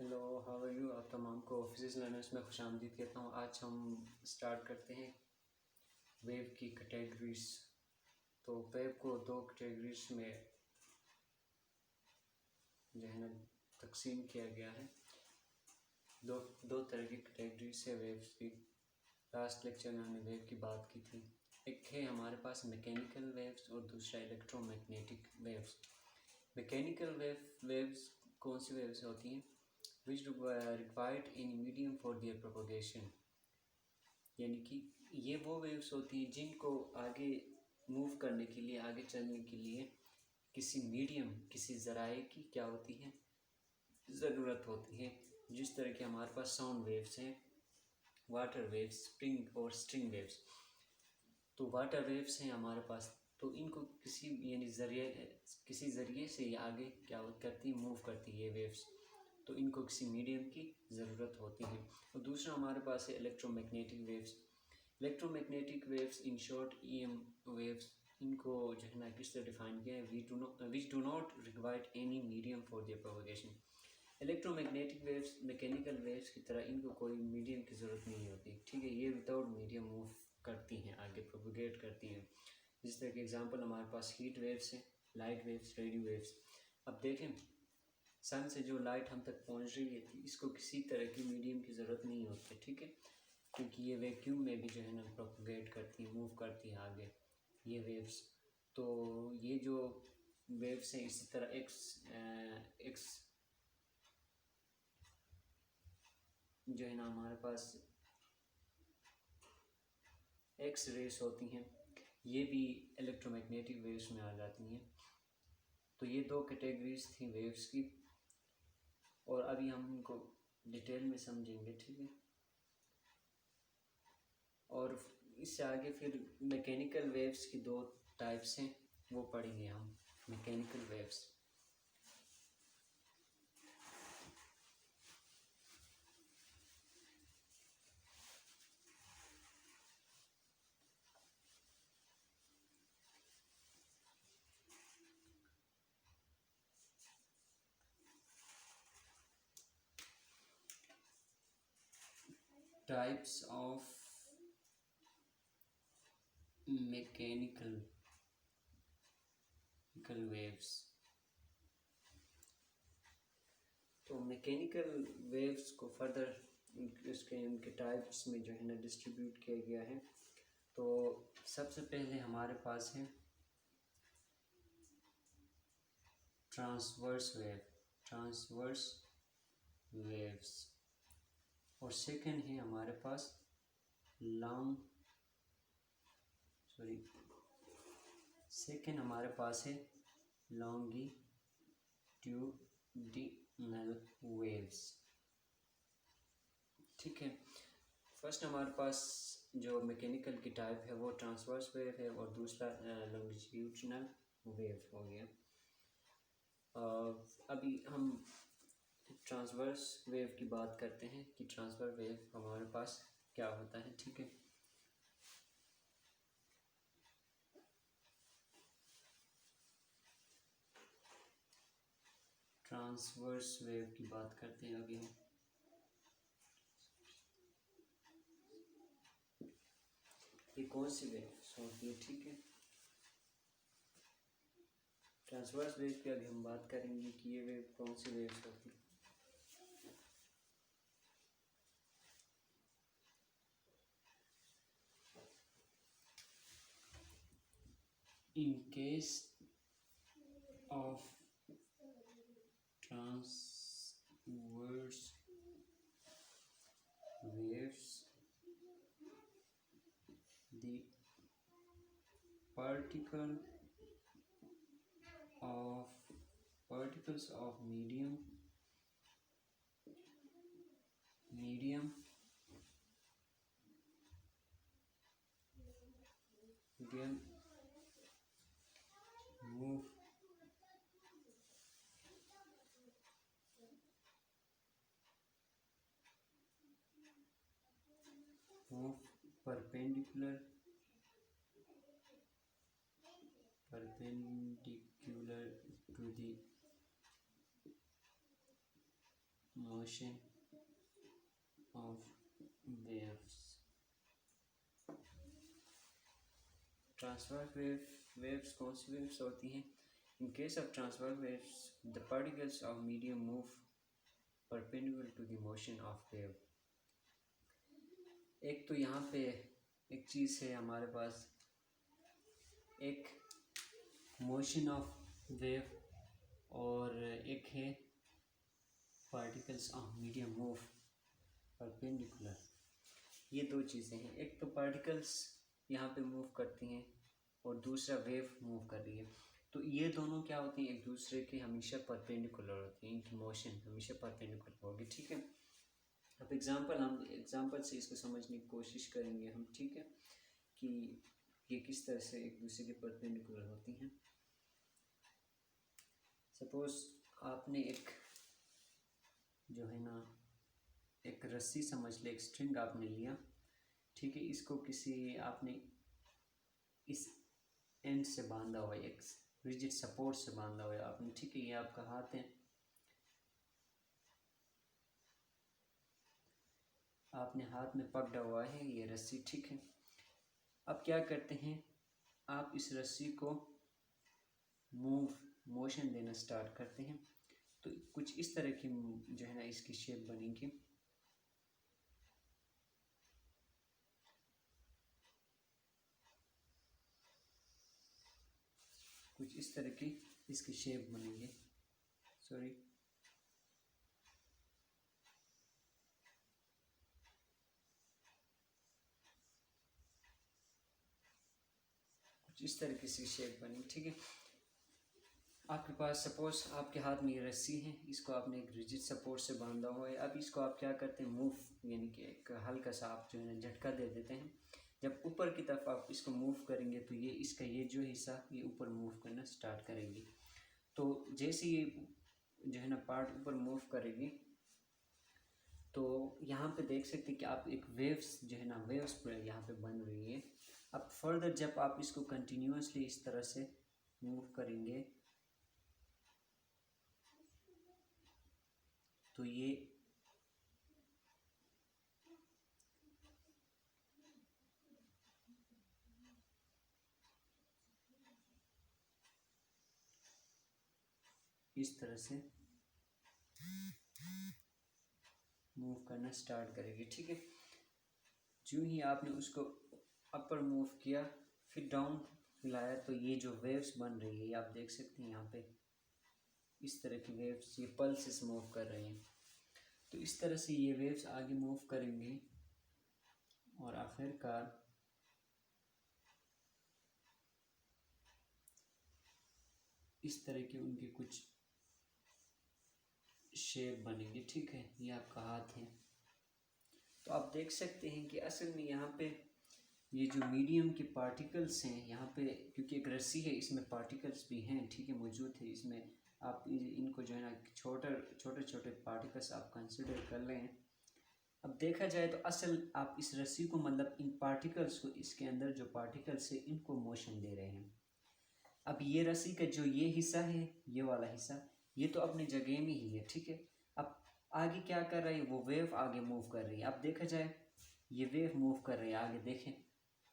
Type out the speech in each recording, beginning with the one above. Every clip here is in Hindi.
Hello, how are you. आप तमाम को फिजिक्स लर्नर्स में खुशामदीद कहता हूँ। आज हम स्टार्ट करते हैं वेव की कैटेगरीज। तो वेव को दो कैटेगरीज में जो है ना तकसीम किया गया है। दो दो तरह की कैटेगरीज है वेव्स की। लास्ट लेक्चर में हमने वेव की बात की थी। एक है हमारे पास मैकेनिकल वेव्स और दूसरा इलेक्ट्रोमैग्नेटिक वेव्स। मैकेनिकल वेव्स कौन सी वेव्स होती हैं? Which required in medium for their propagation, यानी कि ये वो वेव्स होती हैं जिनको आगे मूव करने के लिए, आगे चलने के लिए किसी मीडियम, किसी ज़राए की क्या होती है, ज़रूरत होती है। जिस तरह के हमारे पास साउंड वेव्स हैं, वाटर वेव्स, स्प्रिंग और स्ट्रिंग वेव्स। तो वाटर वेव्स हैं हमारे पास, तो इनको किसी यानी किसी ज़रिए से ये आगे क्या करती है, मूव करती है ये वेव्स। तो इनको किसी मीडियम की ज़रूरत होती है। और दूसरा हमारे पास है electromagnetic waves. Electromagnetic waves in short EM waves, इनको जो है ना किस तरह डिफाइन किया है, which do not require any medium for their propagation. Electromagnetic waves mechanical waves की तरह इनको कोई मीडियम की ज़रूरत नहीं होती, ठीक है। ये विदाउट मीडियम मूव करती हैं, आगे प्रोपगेट करती हैं। जिस तरह के एग्जांपल हमारे पास हीट वेव्स हैं, लाइट वेव्स, रेडियो वेव्स। अब देखें, सन से जो लाइट हम तक पहुंच रही है, इसको किसी तरह की मीडियम की ज़रूरत नहीं होती, ठीक है, क्योंकि ये वैक्यूम में भी जो है ना प्रोपगेट करती है, मूव करती है आगे ये वेव्स। तो ये जो वेव्स हैं इसी तरह एक्स जो है ना हमारे पास एक्स रेस होती हैं, ये भी इलेक्ट्रोमैग्नेटिक वेव्स में आ जाती हैं। तो ये दो कैटेगरीज थी वेव्स की, और अभी हम इनको डिटेल में समझेंगे, ठीक है। और इससे आगे फिर मैकेनिकल वेव्स की दो टाइप्स हैं, वो पढ़ेंगे हम। Mechanical waves, types of mechanical waves. तो मैकेनिकल वेव्स को फर्दर इनके टाइप्स में जो है ना डिस्ट्रीब्यूट किया गया है। तो सबसे पहले हमारे पास है ट्रांसवर्स वेव्स, और सेकंड है हमारे पास सेकंड हमारे पास है लॉन्गिट्यूडिनल वेव्स, ठीक है। फर्स्ट हमारे पास जो मैकेनिकल की टाइप है वो ट्रांसवर्स वेव है, और दूसरा लॉन्गिट्यूडिनल वेव हो गया। अभी हम ट्रांसवर्स वेव की बात करते हैं कि ट्रांसवर्स वेव हमारे पास क्या होता है, ठीक है। ट्रांसवर्स वेव की बात करते हैं अभी हम। ये कौन सी वेव होती है, ठीक है। ट्रांसवर्स वेव की अभी हम बात करेंगे कि ये वेव कौन सी वेव्स होती है। In case of transverse waves, the particles of medium move perpendicular to the motion of waves. Transverse waves कौन सी वेव्स होती हैं? In case of transverse waves the particles of medium move perpendicular to the motion of wave. एक तो यहाँ पे एक चीज़ है हमारे पास, एक मोशन ऑफ वेव और एक है particles of medium move perpendicular. ये दो चीज़ें हैं, एक तो पार्टिकल्स यहाँ पे मूव करती हैं और दूसरा वेव मूव कर रही है। तो ये दोनों क्या होती हैं, एक दूसरे के हमेशा परपेंडिकुलर होती हैं, इनकी मोशन हमेशा परपेंडिकुलर होगी। ठीक है, अब हम एग्जांपल से इसको समझने की कोशिश करेंगे हम। ठीक है, कि ये किस तरह से एक दूसरे के परपेंडिकुलर होती हैं। सपोज आपने एक जो है ना एक रस्सी समझ ले, एक स्ट्रिंग आपने लिया। ठीक है, इसको किसी आपने इस एंड से बांधा हुआ है, एक रिजिड सपोर्ट से बांधा हुआ है आपने। ठीक है, ये आपका हाथ है, आपने हाथ में पकड़ा हुआ है ये रस्सी। ठीक है, अब क्या करते हैं, आप इस रस्सी को मोशन देना स्टार्ट करते हैं। तो कुछ इस तरह की जो है ना इसकी शेप बनेगी। कुछ इस तरह की इसकी शेप बनेगी। सॉरी, कुछ इस तरह की सी शेप बनी। ठीक है, आपके पास सपोज आपके हाथ में ये रस्सी है, इसको आपने एक रिजिड सपोर्ट से बांधा हुआ है। अब इसको आप क्या करते हैं, मूव, यानी कि एक हल्का सा आप जो है ना झटका दे देते हैं। जब ऊपर की तरफ आप इसको मूव करेंगे तो ये इसका ये जो हिस्सा ये ऊपर मूव करना स्टार्ट करेगी। तो जैसे ये जो है ना पार्ट ऊपर मूव करेगी तो यहाँ पे देख सकते हैं कि आप एक वेव्स जो है ना वेव्स पर यहाँ पे बन रही है। अब फर्दर जब आप इसको कंटिन्यूसली इस तरह से मूव करेंगे तो ये इस तरह से मूव करना स्टार्ट करेगी। ठीक है, जो ही आपने उसको अपर मूव किया फिर डाउन लाया तो ये जो वेव्स बन रही है आप देख सकते हैं यहाँ पे इस तरह की वेव्स, ये पल्सेस मूव कर रहे हैं। तो इस तरह से ये वेव्स आगे मूव करेंगे और आखिरकार इस तरह के उनके कुछ शेप बनेंगे। ठीक है, ये आपका हाथ है। तो आप देख सकते हैं कि असल में यहाँ पे ये जो मीडियम के पार्टिकल्स हैं यहाँ पे, क्योंकि एक रस्सी है इसमें पार्टिकल्स भी हैं। ठीक है, मौजूद है इसमें। आप इनको जो है ना छोटे छोटे पार्टिकल्स आप कंसिडर कर लें। अब देखा जाए तो असल आप इस रस्सी को मतलब इन पार्टिकल्स को, इसके अंदर जो पार्टिकल्स है इनको मोशन दे रहे हैं। अब ये रस्सी का जो ये हिस्सा है, ये वाला हिस्सा, ये तो अपनी जगह में ही है। ठीक है, अब आगे क्या कर रहा है, वो वेव आगे मूव कर रही है। अब देखा जाए ये वेव मूव कर रही है आगे, देखें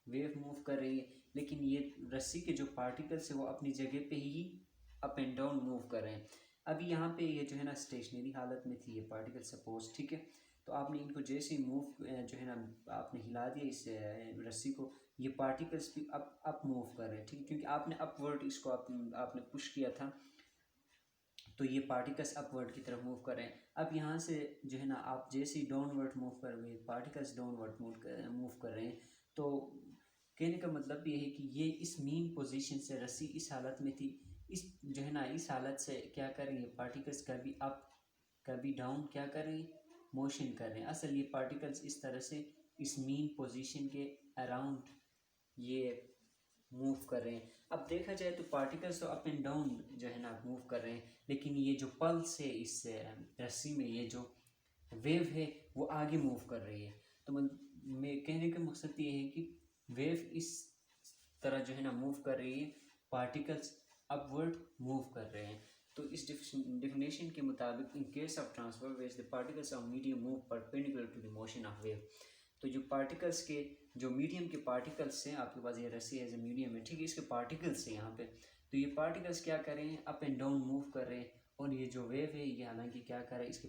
वेव मूव कर रही है, लेकिन ये रस्सी के जो पार्टिकल्स है वो अपनी जगह पे ही अप एंड डाउन मूव कर रहे हैं। अभी यहाँ पे ये जो है ना स्टेशनरी हालत में थी ये पार्टिकल सपोज। ठीक है, तो आपने इनको जैसे ही मूव जो है ना आपने हिला दिया इस रस्सी को, ये पार्टिकल्स भी अप मूव कर रहे हैं। ठीक है, क्योंकि आपने अपवर्ड इसको आपने पुश किया था तो ये पार्टिकल्स अपवर्ड की तरफ मूव कर रहे हैं। अब यहाँ से जो है ना आप जैसे ही डाउनवर्ड मूव कर रहे हैं, पार्टिकल्स डाउनवर्ड मूव कर रहे हैं। तो कहने का मतलब ये है कि ये इस मीन पोजीशन से रस्सी इस हालत में थी, इस जो है ना इस हालत से क्या कर रही है पार्टिकल्स कभी अप कभी डाउन क्या कर रही है, मोशन कर रहे हैं। असल ये पार्टिकल्स इस तरह से इस मीन पोजीशन के अराउंड ये मूव कर रहे हैं। अब देखा जाए तो पार्टिकल्स तो अप एंड डाउन जो है ना मूव कर रहे हैं, लेकिन ये जो पल्स है इस रस्सी में, ये जो वेव है वो आगे मूव कर रही है। तो मैं कहने का मकसद ये है कि वेव इस तरह जो है ना मूव कर रही है, पार्टिकल्स अपवर्ड मूव कर रहे हैं। तो इस डिफिनेशन के मुताबिक in case of transfer waves the particles of medium move perpendicular to the motion of wave. तो जो पार्टिकल्स के जो मीडियम के पार्टिकल्स हैं, आपके पास ये रस्सी एज ए मीडियम है, ठीक है, इसके पार्टिकल्स हैं यहाँ पे, तो ये पार्टिकल्स क्या कर रहे हैं, अप एंड डाउन मूव कर रहे हैं, और ये जो वेव है ये हालांकि क्या कर रहा है, इसके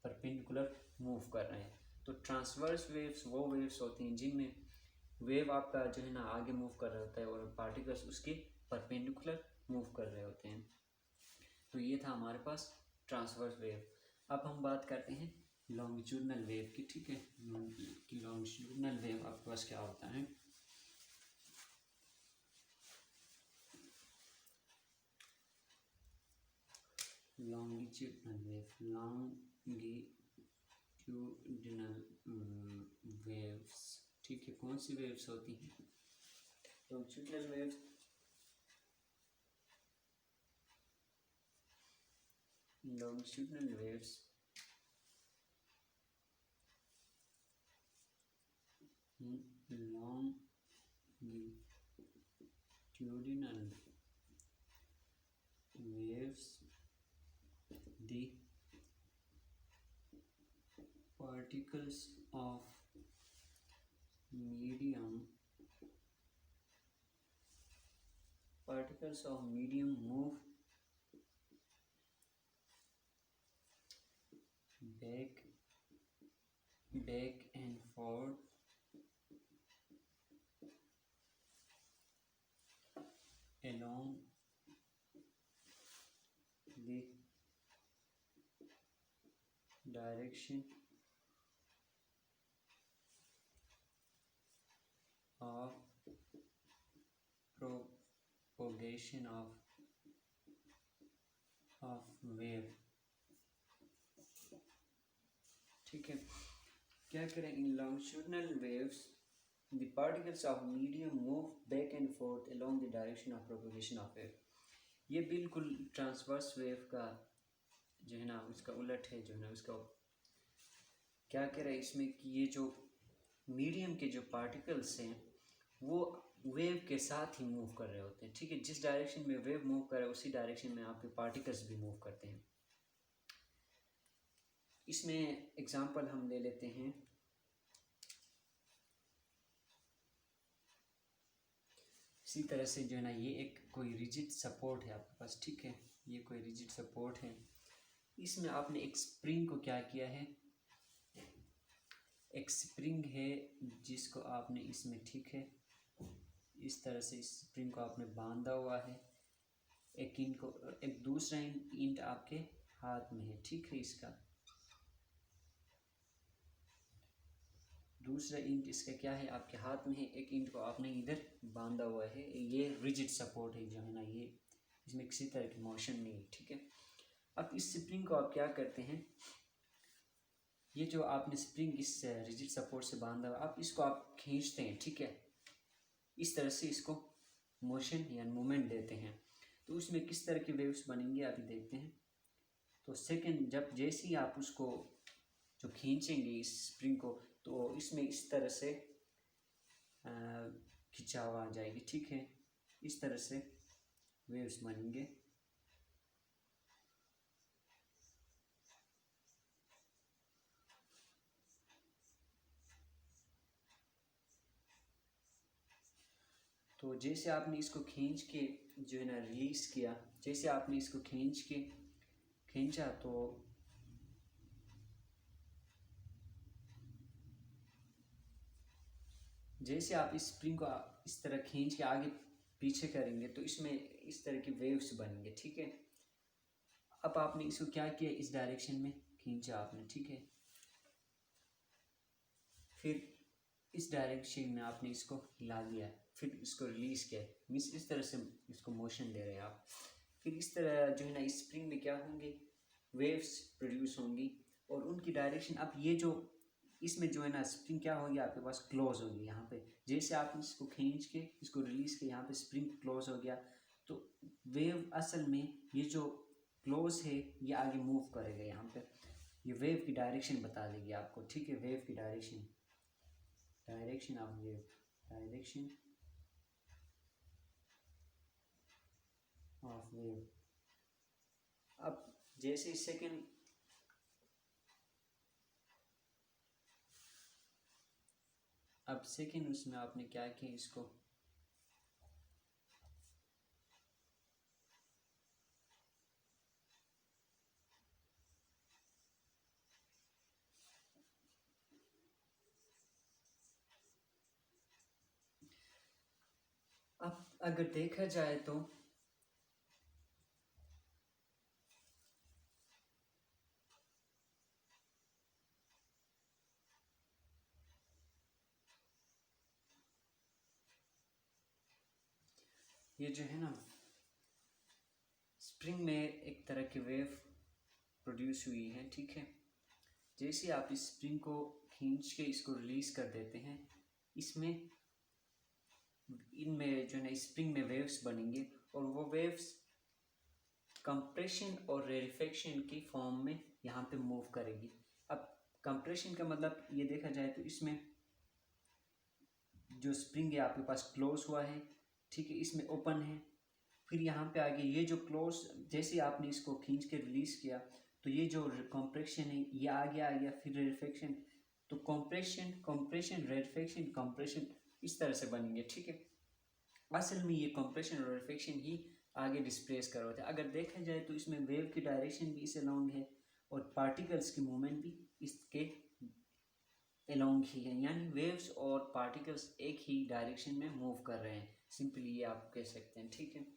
परपेंडिकुलर मूव कर रहे हैं। तो ट्रांसवर्स वेव्स वो वेव्स होती हैं जिनमें वेव आपका जो है ना आगे मूव कर रहा होता है और पार्टिकल्स उसके परपेंडिकुलर मूव कर रहे होते हैं। तो ये था हमारे पास ट्रांसवर्स वेव। अब हम बात करते हैं लॉन्गिट्यूडनल वेव की, ठीक है, कि लॉन्गिट्यूडनल वेव आपके पास क्या होता है। लॉन्गिट्यूडनल वेव्स, ठीक है, कौन सी वेव्स होती हैं longitudinal waves? longitudinal waves the particles of medium move back and forth along the direction of propagation of wave, ठीक है। क्या करें, इन longitudinal waves the particles of medium move back and forth along the direction of propagation of wave। ये बिल्कुल ट्रांसवर्स वेव का जो है ना उसका उलट है, जो है ना उसका क्या कह रहा है इसमें कि ये जो मीडियम के जो पार्टिकल्स हैं वो वेव के साथ ही मूव कर रहे होते हैं, ठीक है, जिस डायरेक्शन में वेव मूव कर रहा है उसी डायरेक्शन में आपके पार्टिकल्स भी मूव करते हैं। इसमें एग्जांपल हम ले लेते हैं, इसी तरह से जो है ना ये एक कोई रिजिड सपोर्ट है आपके पास, ठीक है, ये कोई रिजिड सपोर्ट है, इसमें आपने एक स्प्रिंग को क्या किया है, एक स्प्रिंग है जिसको आपने इसमें, ठीक है, इस तरह से इस स्प्रिंग को आपने बांधा हुआ है, एक इंट को, एक दूसरा इंट आपके हाथ में है, ठीक है, इसका दूसरा इंट इसका क्या है आपके हाथ में है, एक इंट को आपने इधर बांधा हुआ है, ये रिजिड सपोर्ट है जो है ना, ये इसमें किसी तरह की मोशन नहीं है, ठीक है। अब इस स्प्रिंग को आप क्या करते हैं, ये जो आपने स्प्रिंग इस रिजिड सपोर्ट से बांधा हुआ, आप इसको आप खींचते हैं, ठीक है, इस तरह से इसको मोशन या मूवमेंट देते हैं, तो उसमें किस तरह की वेव्स बनेंगी अभी देखते हैं। तो सेकंड जब जैसे ही आप उसको जो खींचेंगे इस स्प्रिंग को, तो इसमें इस तरह से खिंचाव आ जाएगी, ठीक है, इस तरह से वेव्स बनेंगे। तो जैसे आपने इसको खींच के जो है ना रिलीज किया, जैसे आपने इसको खींचा तो जैसे आप इस स्प्रिंग को इस तरह खींच के आगे पीछे करेंगे तो इसमें इस तरह की वेव्स बनेंगे, ठीक है। अब आपने इसको क्या किया, इस डायरेक्शन में खींचा आपने, ठीक है, फिर इस डायरेक्शन में आपने इसको हिला दिया, फिर इसको रिलीज किया, मीन्स इस तरह से इसको मोशन दे रहे हैं आप, फिर इस तरह जो है ना इस स्प्रिंग में क्या होंगे, वेव्स प्रोड्यूस होंगी, और उनकी डायरेक्शन, अब ये जो इसमें जो है ना स्प्रिंग क्या होगी आपके पास, क्लोज होगी यहाँ पे, जैसे आप इसको खींच के इसको रिलीज के यहाँ पे स्प्रिंग क्लोज हो गया, तो वेव असल में ये जो क्लोज है ये आगे मूव करेगा, यहाँ पे ये वेव की डायरेक्शन बता देगी आपको, ठीक है, वेव की direction of wave, direction of wave, अब जैसे सेकेंड उसमें आपने क्या किया इसको, अब अगर देखा जाए तो ये जो है ना स्प्रिंग में एक तरह की वेव प्रोड्यूस हुई है, ठीक है। जैसे आप इस स्प्रिंग को खींच के इसको रिलीज कर देते हैं, इसमें इनमें जो है ना स्प्रिंग में वेव्स बनेंगे और वो वेव्स कंप्रेशन और रेरिफेक्शन की फॉर्म में यहाँ पे मूव करेगी। अब कंप्रेशन का मतलब ये देखा जाए तो इसमें जो स्प्रिंग है आपके पास क्लोज हुआ है, ठीक है, इसमें ओपन है, फिर यहाँ पे आगे ये जो क्लोज, जैसे आपने इसको खींच के रिलीज किया तो ये जो कंप्रेशन है ये आ गया, फिर रेरिफेक्शन, तो कंप्रेशन कंप्रेशन रेरिफेक्शन कंप्रेशन इस तरह से बनेंगे, ठीक है। असल में ये कंप्रेशन और रेरिफेक्शन ही आगे डिस्प्लेस कर रहे थे। अगर देखा जाए तो इसमें वेव की डायरेक्शन भी इस अलोंग है और पार्टिकल्स की मूवमेंट भी इसके अलोंग ही है, यानी वेव्स और पार्टिकल्स एक ही डायरेक्शन में मूव कर रहे हैं, सिंपली ये आप कह सकते हैं, ठीक है।